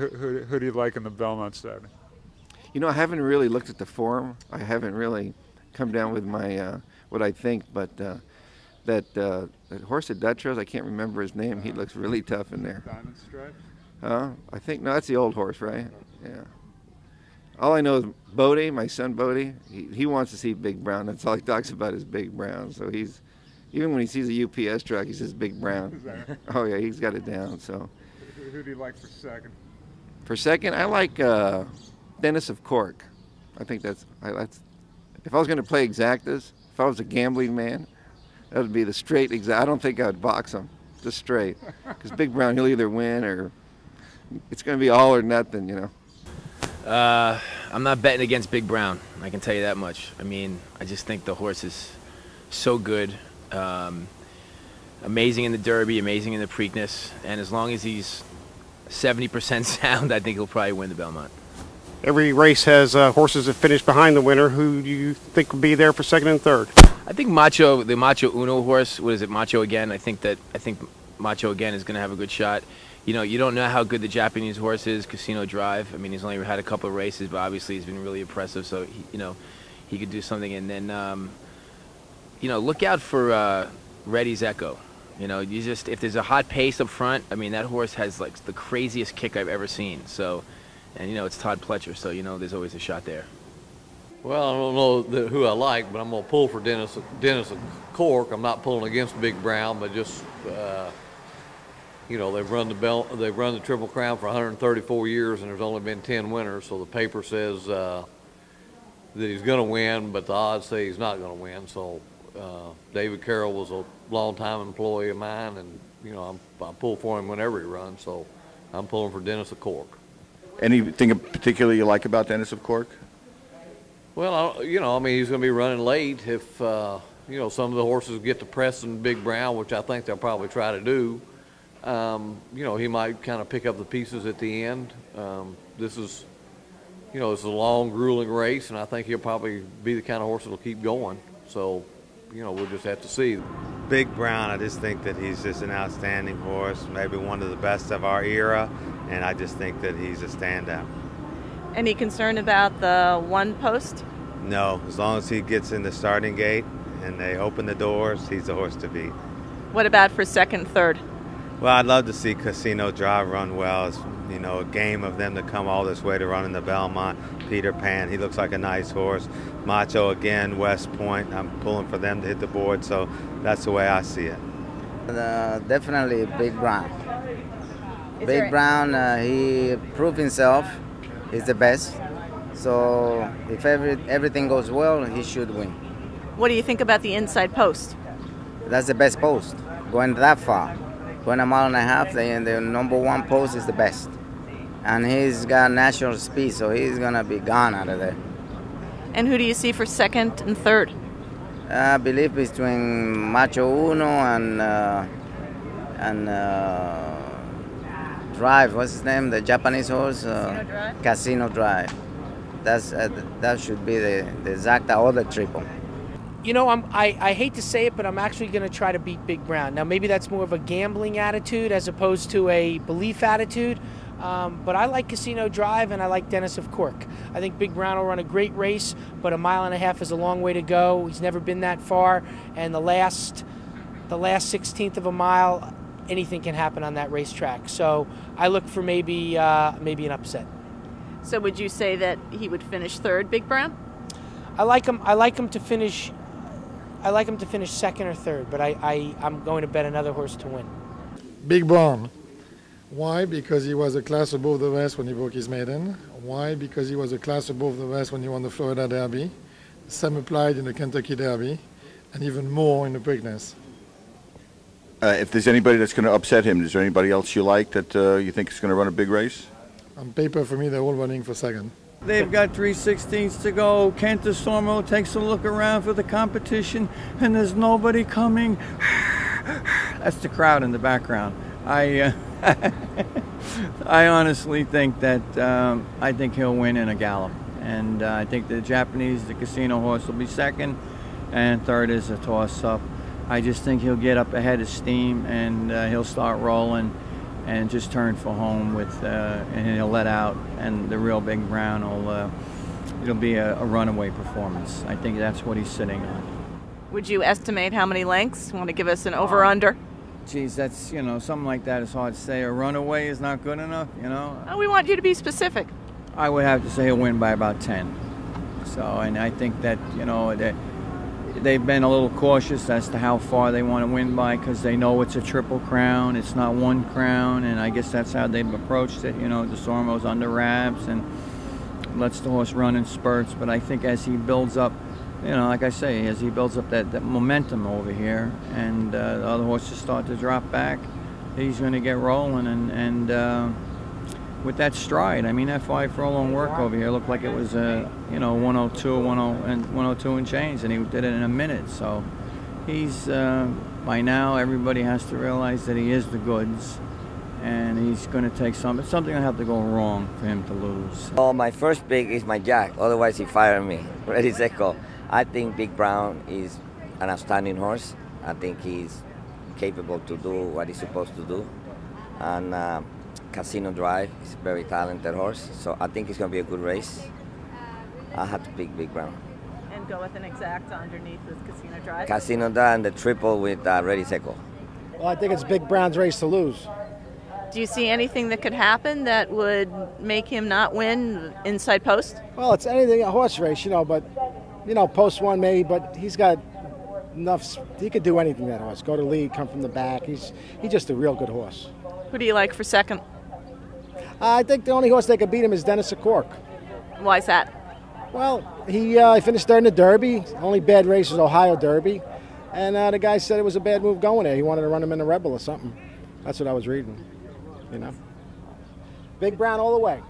Who do you like in the Belmont Stakes? You know, I haven't really looked at the form. I haven't really come down with my what I think, but that horse at Dutros, I can't remember his name. He looks really tough in there. Diamond Stripes? I think, no, that's the old horse, right? Yeah. All I know is Bodie, my son Bodie, he wants to see Big Brown. That's all he talks about is Big Brown. So he's, even when he sees a UPS truck, he says Big Brown. Oh yeah, he's got it down. So. Who do you like for second? For second, I like Dennis of Cork. I think that's if I was going to play exactas, if I was a gambling man, that would be the straight exact. I don't think I would box him, just straight. Because Big Brown, he'll either win or it's going to be all or nothing, you know. I'm not betting against Big Brown, I can tell you that much. I mean, I just think the horse is so good. Amazing in the Derby, amazing in the Preakness, and as long as he's 70% sound, I think he'll probably win the Belmont. Every race has horses that finish behind the winner. Who do you think will be there for second and third? I think Macho, the Macho Uno horse, what is it, Macho Again? I think Macho Again is going to have a good shot. You know, you don't know how good the Japanese horse is, Casino Drive. I mean, he's only had a couple of races, but obviously he's been really impressive. So, he could do something. And then, look out for Reddy's Echo. You know, if there's a hot pace up front, I mean, that horse has like the craziest kick I've ever seen. So, and it's Todd Pletcher, so there's always a shot there. Well, I don't know who I like, but I'm going to pull for Dennis of Cork. I'm not pulling against Big Brown, but just they've run the Triple Crown for 134 years, and there's only been 10 winners. So the paper says that he's going to win, but the odds say he's not going to win. So David Carroll was a long-time employee of mine, and I pull for him whenever he runs. So I'm pulling for Dennis of Cork. Anything in particular you like about Dennis of Cork? Well, I mean, he's going to be running late. If some of the horses get to pressing Big Brown, which I think they'll probably try to do, he might kind of pick up the pieces at the end. This is, it's a long, grueling race, and I think he'll probably be the kind of horse that'll keep going. So, we'll just have to see. Big Brown, I just think that he's just an outstanding horse, maybe one of the best of our era, and I just think that he's a standout. Any concern about the one post? No, as long as he gets in the starting gate and they open the doors, he's the horse to beat. What about for second, third? Well, I'd love to see Casino Drive run well. It's, a game of them to come all this way to run in the Belmont. Peter Pan, he looks like a nice horse. Macho Again, West Point, I'm pulling for them to hit the board, so that's the way I see it. Definitely Big Brown. Big Brown, he proved himself. He's the best. So if everything goes well, he should win. What do you think about the inside post? That's the best post, going that far. Going a mile and a half, the number one post is the best. And he's got natural speed, so he's going to be gone out of there. And who do you see for second and third? I believe between Macho Uno and Drive, what's his name? The Japanese horse? Casino Drive? Casino Drive. That should be the exacta or the triple. I hate to say it, but I'm actually going to try to beat Big Brown. Now, maybe that's more of a gambling attitude as opposed to a belief attitude. But I like Casino Drive and I like Dennis of Cork. I think Big Brown will run a great race, but a mile and a half is a long way to go. He's never been that far, and the last 16th of a mile, anything can happen on that racetrack. So I look for maybe an upset. So would you say that he would finish third, Big Brown? I like him to finish second or third, but I'm going to bet another horse to win. Big Brown. Why? Because he was a class above the rest when he broke his maiden. Why? Because he was a class above the rest when he won the Florida Derby. Same applied in the Kentucky Derby, and even more in the Preakness. If there's anybody that's going to upset him, is there anybody else you like that you think is going to run a big race? On paper, for me, they're all running for second. They've got 3/16 to go. Kent Stormo takes a look around for the competition, and there's nobody coming. That's the crowd in the background. I honestly think that I think he'll win in a gallop, and I think the Casino horse will be second, and third is a toss-up. I just think he'll get up ahead of steam, and he'll start rolling. and just turn for home with, and he'll let out, and the real Big Brown will, it'll be a runaway performance. I think that's what he's sitting on. Would you estimate how many lengths? Want to give us an over-under? Geez, that's, you know, something like that is hard to say. A runaway is not good enough, you know. Oh, we want you to be specific. I would have to say he'll win by about 10. So, and I think that, you know, they've been a little cautious as to how far they want to win by, because they know it's a triple crown. It's not one crown, and I guess that's how they've approached it. You know, DeSormo's under wraps and lets the horse run in spurts. But I think as he builds up, you know, like I say, as he builds up that momentum over here, and the other horses start to drop back, he's going to get rolling. And with that stride, I mean, that 5 furlong work over here looked like it was, you know, 102 and change, and he did it in a minute. So he's, by now, everybody has to realize that he is the goods, and he's going to take something will have to go wrong for him to lose. Oh, my first pick is my Jack, otherwise he fired me. Ready, Seco. I think Big Brown is an outstanding horse. I think he's capable to do what he's supposed to do. And Casino Drive is a very talented horse, so I think it's going to be a good race. I have to pick Big Brown. And go with an exact underneath this Casino Drive? Casino Drive and the triple with Ready Seco. Well, I think it's Big Brown's race to lose. Do you see anything that could happen that would make him not win inside post? Well, it's anything, a horse race, you know, but, you know, post one maybe, but he's got enough, he could do anything, that horse. Go to lead, come from the back. He's just a real good horse. Who do you like for second? I think the only horse that could beat him is Dennis of Cork. Why is that? Well, he finished third in the Derby. Only bad race was Ohio Derby. And the guy said it was a bad move going there. He wanted to run him in the Rebel or something. That's what I was reading, you know. Big Brown all the way.